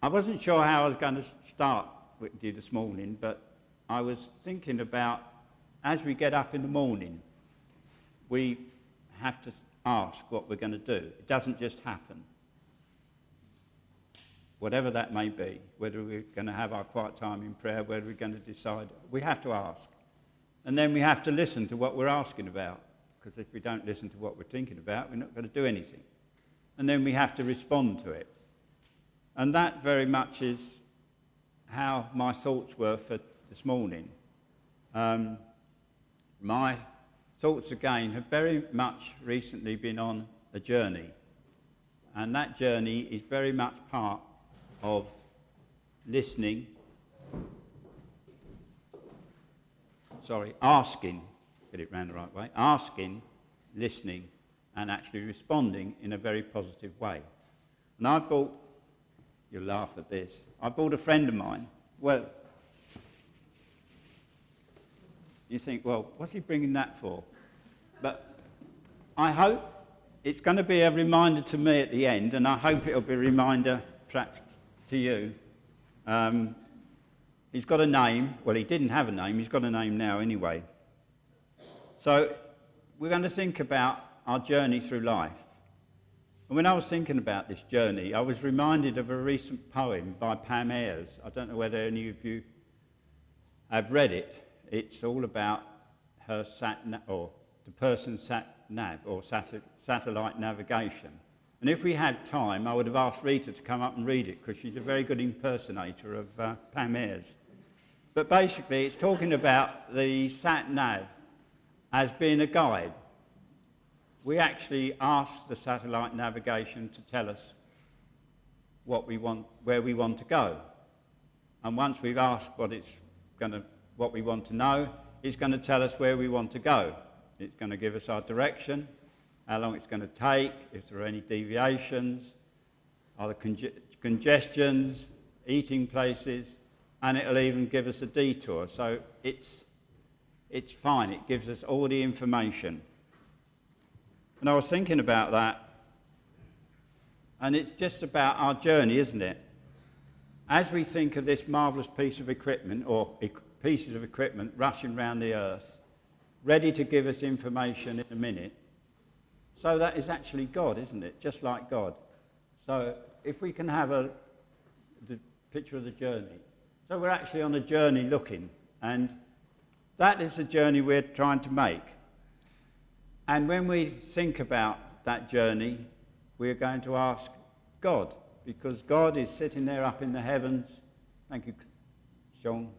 I wasn't sure how I was going to start with you this morning, but I was thinking about, as we get up in the morning, we have to ask what we're going to do. It doesn't just happen. Whatever that may be, whether we're going to have our quiet time in prayer, whether we're going to decide, we have to ask. And then we have to listen to what we're asking about, because if we don't listen to what we're thinking about, we're not going to do anything. And then we have to respond to it. And that very much is how my thoughts were for this morning. My thoughts again have very much recently been on a journey. And that journey is very much part of listening, asking, get it round the right way, asking, listening, and actually responding in a very positive way. And you'll laugh at this, I brought a friend of mine. Well, you think, well, what's he bringing that for? But I hope it's going to be a reminder to me at the end, and I hope it'll be a reminder perhaps to you. He's got a name. Well, he didn't have a name. He's got a name now anyway. So we're going to think about our journey through life. And when I was thinking about this journey, I was reminded of a recent poem by Pam Ayres. I don't know whether any of you have read it. It's all about her the person's Sat Nav, or satellite navigation. And if we had time, I would have asked Rita to come up and read it, because she's a very good impersonator of Pam Ayres. But basically, it's talking about the Sat Nav as being a guide. We actually ask the satellite navigation to tell us what we want, where we want to go. And once we've asked what we want to know, it's going to tell us where we want to go. It's going to give us our direction, how long it's going to take, if there are any deviations, are there congestions, eating places, and it'll even give us a detour. So it's fine. It gives us all the information. And I was thinking about that, and it's just about our journey, isn't it? As we think of this marvellous piece of equipment, or pieces of equipment rushing around the earth, ready to give us information in a minute, so that is actually God, isn't it? Just like God. So if we can have the picture of the journey. So we're actually on a journey looking, and that is the journey we're trying to make. And when we think about that journey, we're going to ask God, because God is sitting there up in the heavens. Thank you, Sean.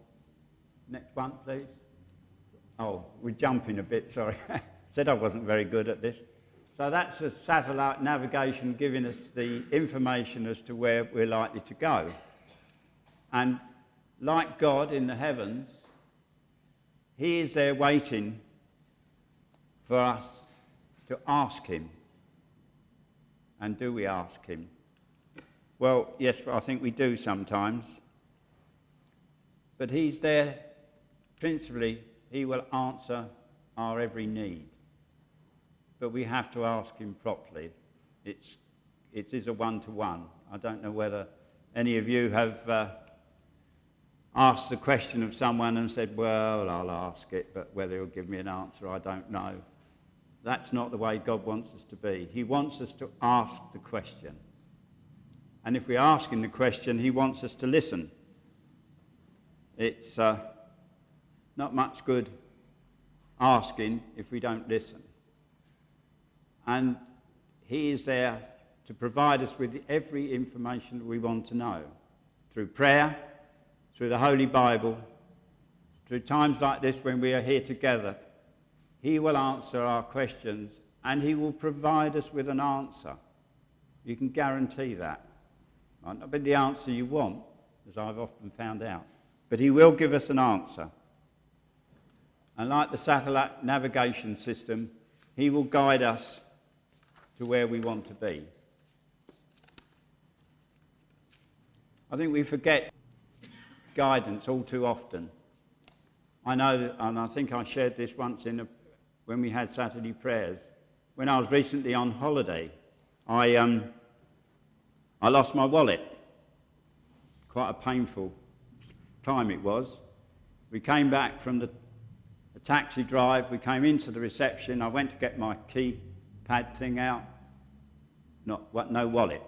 Next one, please. Oh, we're jumping a bit, sorry. Said I wasn't very good at this. So that's the satellite navigation giving us the information as to where we're likely to go. And like God in the heavens, he is there waiting for us to ask him. And do we ask him? Well, yes, I think we do sometimes. But he's there, principally, he will answer our every need. But we have to ask him properly. It is a one-to-one. I don't know whether any of you have asked the question of someone and said, well, I'll ask it, but whether he'll give me an answer, I don't know. That's not the way God wants us to be. He wants us to ask the question. And if we ask him the question, he wants us to listen. It's not much good asking if we don't listen. And he is there to provide us with every information that we want to know, through prayer, through the Holy Bible, through times like this when we are here together. He will answer our questions, and he will provide us with an answer. You can guarantee that. Might not be the answer you want, as I've often found out, but he will give us an answer. And like the satellite navigation system, he will guide us to where we want to be. I think we forget guidance all too often. I know, and I think I shared this once when we had Saturday prayers. When I was recently on holiday, I lost my wallet. quite a painful time it was. We came back from the taxi drive, we came into the reception, I went to get my keypad thing out, no wallet.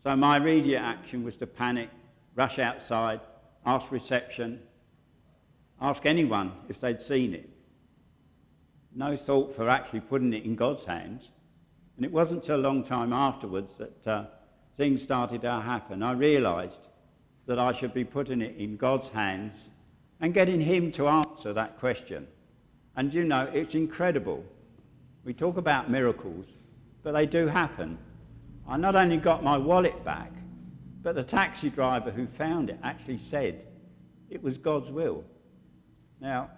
So my immediate action was to panic, rush outside, ask reception, ask anyone if they'd seen it. No thought for actually putting it in God's hands. And it wasn't until a long time afterwards that things started to happen. I realised that I should be putting it in God's hands and getting him to answer that question. And you know, it's incredible. We talk about miracles, but they do happen. I not only got my wallet back, but the taxi driver who found it actually said it was God's will. Now,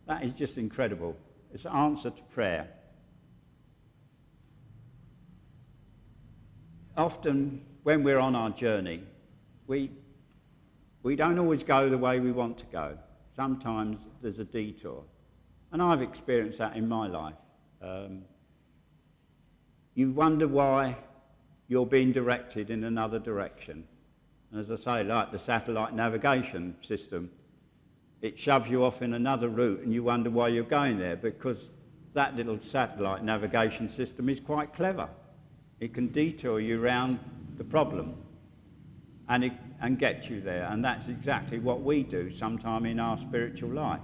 that is just incredible. It's an answer to prayer. Often, when we're on our journey, we don't always go the way we want to go. Sometimes there's a detour. And I've experienced that in my life. You wonder why you're being directed in another direction. And as I say, like the satellite navigation system, it shoves you off in another route and you wonder why you're going there, because that little satellite navigation system is quite clever. It can detour you around the problem and get you there. And that's exactly what we do sometime in our spiritual life.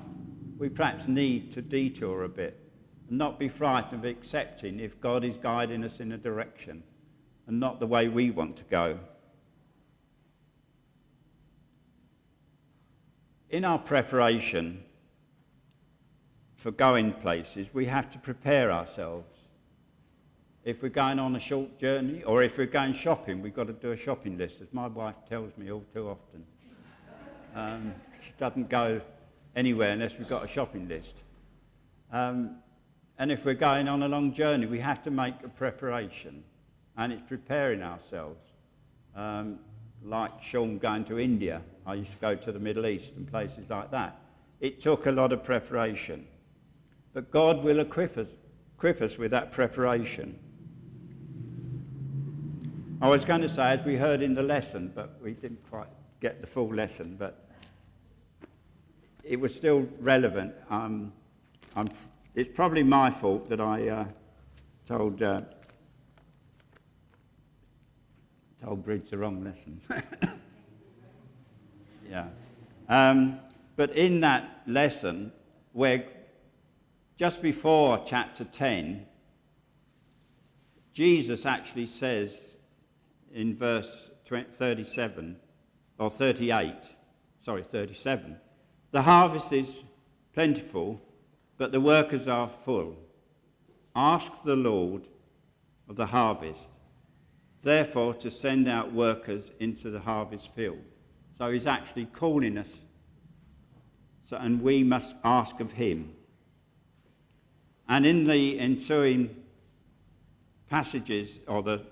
We perhaps need to detour a bit and not be frightened of accepting if God is guiding us in a direction and not the way we want to go. In our preparation for going places, we have to prepare ourselves. If we're going on a short journey, or if we're going shopping, we've got to do a shopping list, as my wife tells me all too often. She doesn't go anywhere unless we've got a shopping list. And if we're going on a long journey, we have to make a preparation, and it's preparing ourselves. Like Sean going to India, I used to go to the Middle East and places like that. It took a lot of preparation. But God will equip us with that preparation. I was going to say, as we heard in the lesson, but we didn't quite get the full lesson, but it was still relevant. It's probably my fault that I told Bridge the wrong lesson. Yeah. But in that lesson, where just before chapter 10, Jesus actually says in verse 37, the harvest is plentiful, but the workers are full. Ask the Lord of the harvest, therefore, to send out workers into the harvest field. So he's actually calling us, and we must ask of him. And in the ensuing passages, or the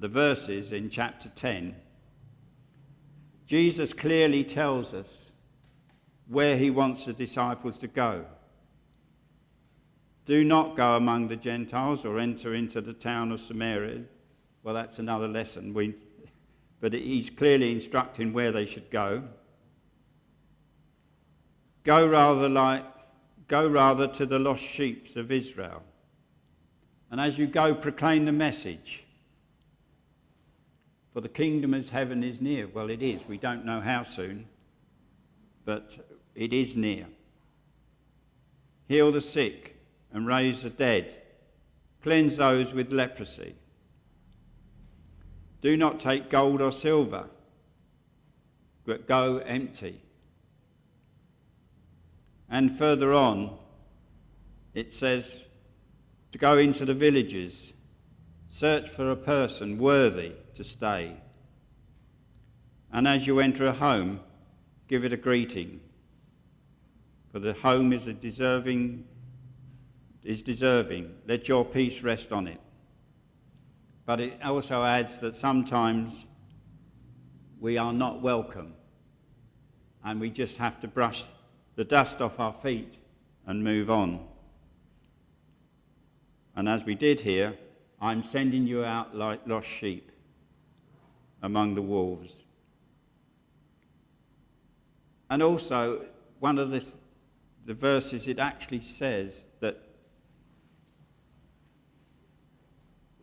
verses in chapter 10, Jesus clearly tells us where he wants the disciples to go. Do not go among the Gentiles or enter into the town of Samaria. Well, that's another lesson. But he's clearly instructing where they should go. Go rather to the lost sheep of Israel. And as you go, proclaim the message. For the kingdom of heaven is near. Well, it is. We don't know how soon, but it is near. Heal the sick and raise the dead. Cleanse those with leprosy. Do not take gold or silver, but go empty. And further on, it says to go into the villages, search for a person worthy to stay. And as you enter a home, give it a greeting. For the home is deserving. Let your peace rest on it. But it also adds that sometimes we are not welcome, and we just have to brush the dust off our feet and move on. And as we did here, I'm sending you out like lost sheep. among the wolves. And also, one of the verses, it actually says that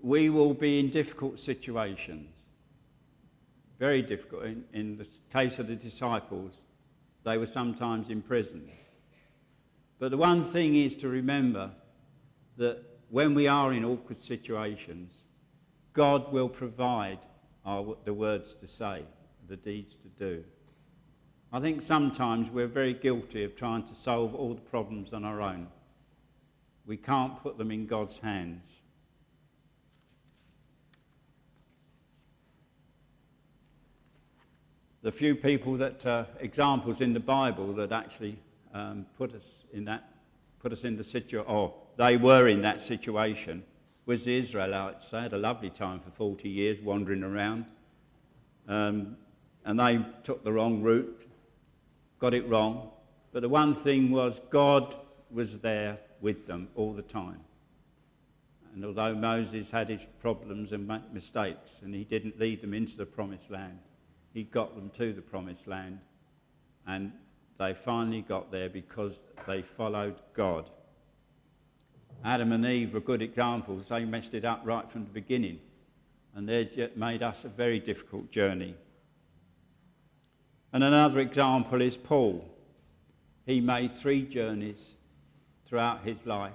we will be in difficult situations, very difficult. In the case of the disciples, they were sometimes imprisoned. But the one thing is to remember that when we are in awkward situations, God will provide the words to say, the deeds to do. I think sometimes we're very guilty of trying to solve all the problems on our own. We can't put them in God's hands. The few people examples in the Bible that actually put us in the situation, or they were in that situation, was the Israelites. They had a lovely time for 40 years wandering around, and they took the wrong route, got it wrong. But the one thing was, God was there with them all the time. And although Moses had his problems and mistakes, and he didn't lead them into the promised land, he got them to the promised land, and they finally got there because they followed God. Adam and Eve were good examples. They messed it up right from the beginning, and they made us a very difficult journey. And another example is Paul. He made 3 journeys throughout his life,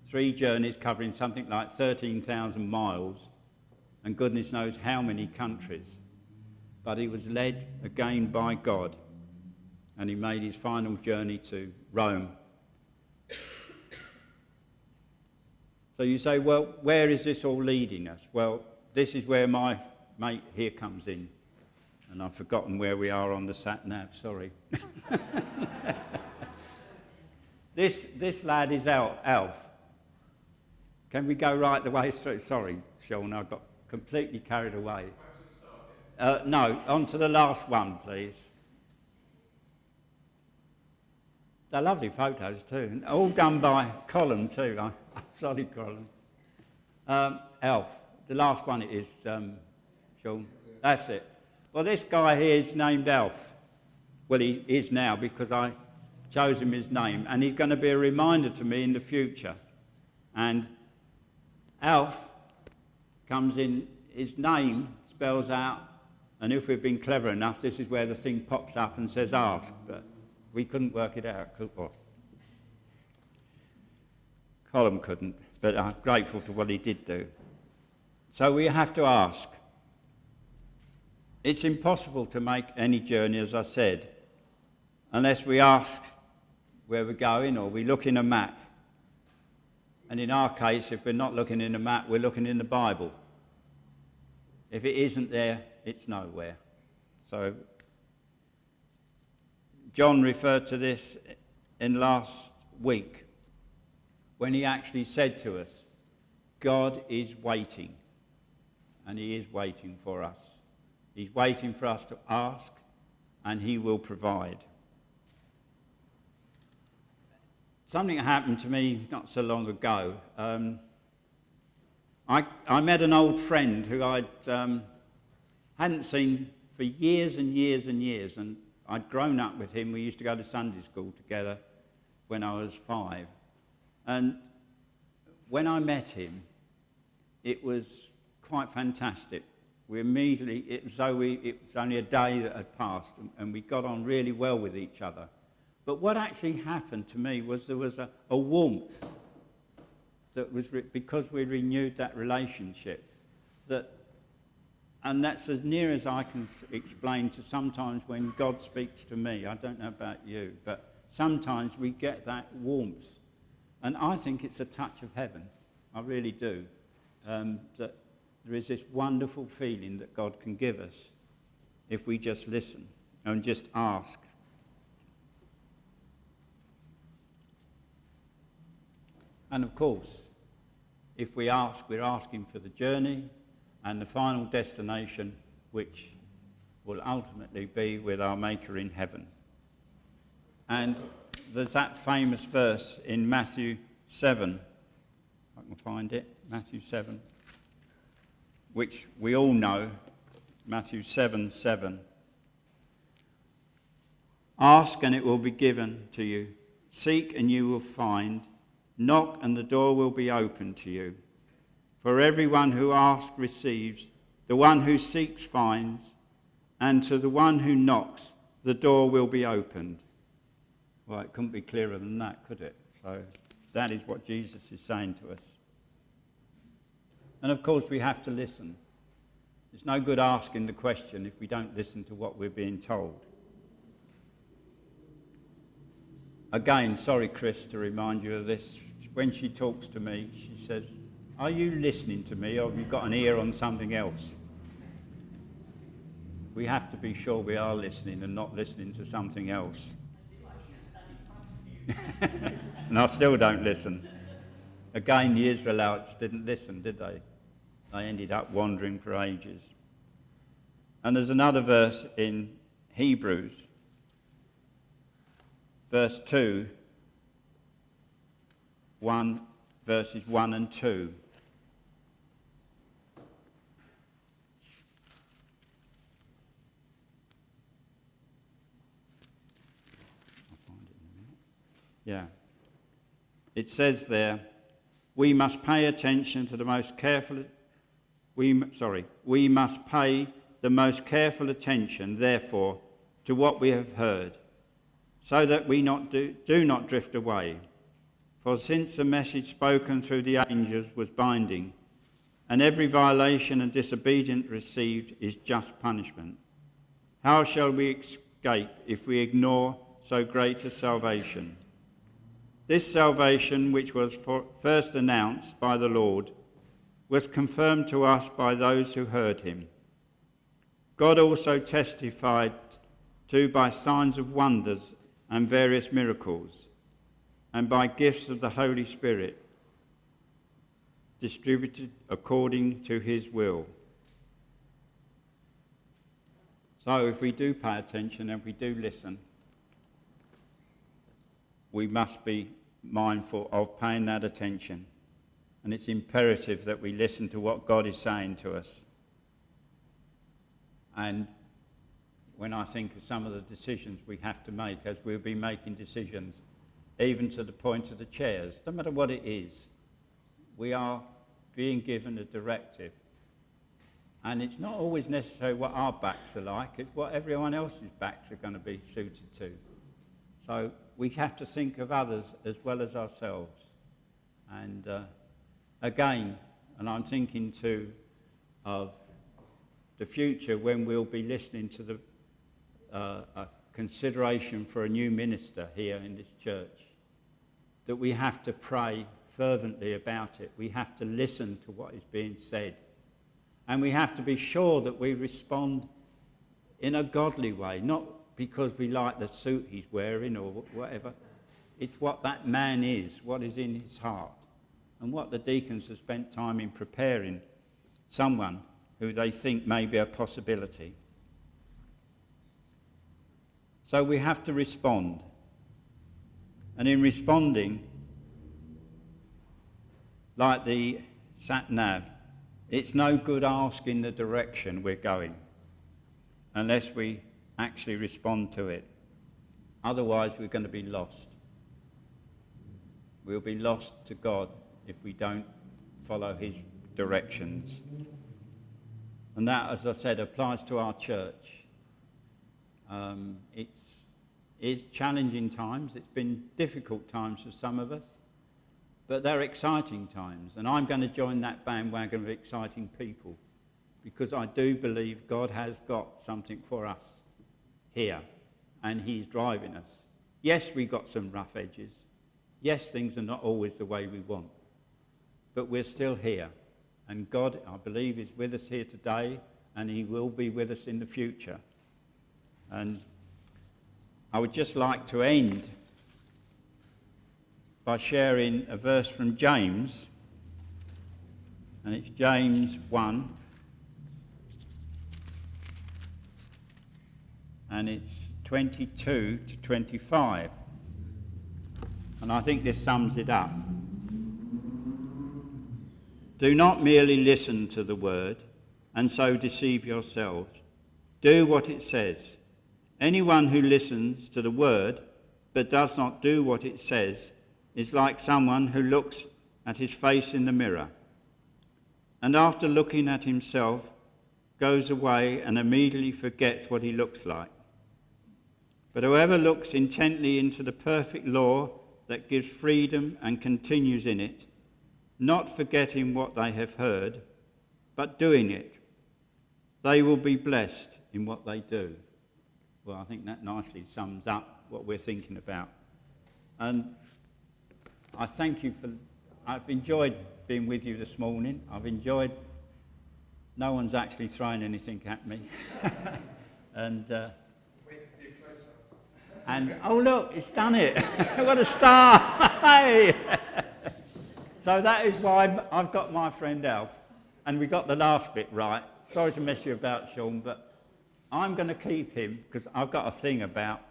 3 journeys covering something like 13,000 miles, and goodness knows how many countries. But he was led again by God, and he made his final journey to Rome. So you say, well, where is this all leading us? Well, this is where my mate here comes in. And I've forgotten where we are on the Sat Nav, sorry. This lad is Alf. Can we go right the way through? Sorry, Sean, I got completely carried away. No, on to the last one, please. They're lovely photos too, all done by Colin too. I'm sorry, Colin. Alf, the last one it is, Sean. That's it. Well, this guy here is named Alf. Well, he is now because I chose him his name, and he's going to be a reminder to me in the future. And Alf comes in, his name spells out, and if we've been clever enough, this is where the thing pops up and says ask, but we couldn't work it out. Colin couldn't, but I'm grateful for what he did do. So we have to ask. It's impossible to make any journey, as I said, unless we ask where we're going or we look in a map. And in our case, if we're not looking in a map, we're looking in the Bible. If it isn't there, it's nowhere. So John referred to this in last week when he actually said to us, God is waiting, and he is waiting for us. He's waiting for us to ask, and he will provide. Something happened to me not so long ago. I met an old friend who I hadn't seen for years and years and years, and I'd grown up with him. We used to go to Sunday school together when I was 5. And when I met him, it was quite fantastic. It was only a day that had passed, and we got on really well with each other. But what actually happened to me was there was a warmth that was because we renewed that relationship. And that's as near as I can explain to sometimes when God speaks to me. I don't know about you, but sometimes we get that warmth. And I think it's a touch of heaven. I really do. That there is this wonderful feeling that God can give us if we just listen and just ask. And of course, if we ask, we're asking for the journey and the final destination, which will ultimately be with our Maker in heaven. And there's that famous verse in Matthew 7, if I can find it, Matthew 7, which we all know, Matthew 7:7. Ask and it will be given to you. Seek and you will find. Knock and the door will be opened to you. For everyone who asks receives, the one who seeks finds, and to the one who knocks the door will be opened. Well, it couldn't be clearer than that, could it? So that is what Jesus is saying to us. And of course we have to listen. It's no good asking the question if we don't listen to what we're being told. Again, sorry Chris to remind you of this. When she talks to me, she says, "Are you listening to me or have you got an ear on something else?" We have to be sure we are listening and not listening to something else. And I still don't listen. Again, the Israelites didn't listen, did they? They ended up wandering for ages. And there's another verse in Hebrews, verse 2, verses 1 and 2. Yeah. It says there, we must pay attention to the most careful... We must pay the most careful attention, therefore, to what we have heard, so that we do not drift away. For since the message spoken through the angels was binding, and every violation and disobedience received is just punishment, how shall we escape if we ignore so great a salvation? This salvation, which was first announced by the Lord, was confirmed to us by those who heard him. God also testified to by signs of wonders and various miracles, and by gifts of the Holy Spirit, distributed according to his will. So if we do pay attention and we do listen, we must be mindful of paying that attention. And it's imperative that we listen to what God is saying to us. And when I think of some of the decisions we have to make, as we'll be making decisions, even to the point of the chairs, no matter what it is, we are being given a directive. And it's not always necessarily what our backs are like, it's what everyone else's backs are going to be suited to. So we have to think of others as well as ourselves. And again, and I'm thinking too of the future when we'll be listening to the a consideration for a new minister here in this church, that we have to pray fervently about it. We have to listen to what is being said. And we have to be sure that we respond in a godly way, not because we like the suit he's wearing or whatever. It's what that man is, what is in his heart, and what the deacons have spent time in preparing someone who they think may be a possibility. So we have to respond. And in responding, like the Sat Nav, it's no good asking the direction we're going unless we actually respond to it. Otherwise, we're going to be lost. We'll be lost to God if we don't follow his directions. And that, as I said, applies to our church. It's challenging times. It's been difficult times for some of us. But they're exciting times. And I'm going to join that bandwagon of exciting people, because I do believe God has got something for us here. And he's driving us. Yes, we've got some rough edges. Yes, things are not always the way we want. But we're still here. And God, I believe, is with us here today, and he will be with us in the future. And I would just like to end by sharing a verse from James, and it's James 1, and it's 22 to 25. And I think this sums it up. Do not merely listen to the word and so deceive yourselves. Do what it says. Anyone who listens to the word but does not do what it says is like someone who looks at his face in the mirror, and after looking at himself goes away and immediately forgets what he looks like. But whoever looks intently into the perfect law that gives freedom and continues in it, not forgetting what they have heard, but doing it, they will be blessed in what they do. Well, I think that nicely sums up what we're thinking about. And I thank you I've enjoyed being with you this morning. No one's actually thrown anything at me. And oh look, it's done it. What a star. Hey. So that is why I've got my friend Alf, and we got the last bit right. Sorry to mess you about, Sean, but I'm going to keep him because I've got a thing about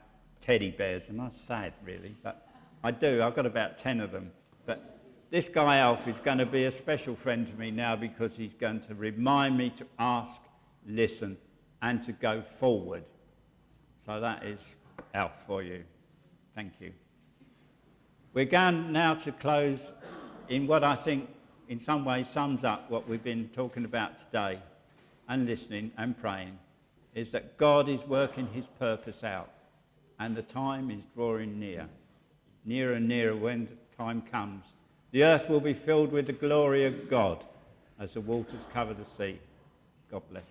teddy bears, and that's sad really, but I do. I've got about 10 of them. But this guy Alf is going to be a special friend to me now because he's going to remind me to ask, listen, and to go forward. So that is Alf for you. Thank you. We're going now to close in what I think in some ways sums up what we've been talking about today and listening and praying, is that God is working his purpose out and the time is drawing nearer and nearer. When the time comes, the earth will be filled with the glory of God as the waters cover the sea. God bless.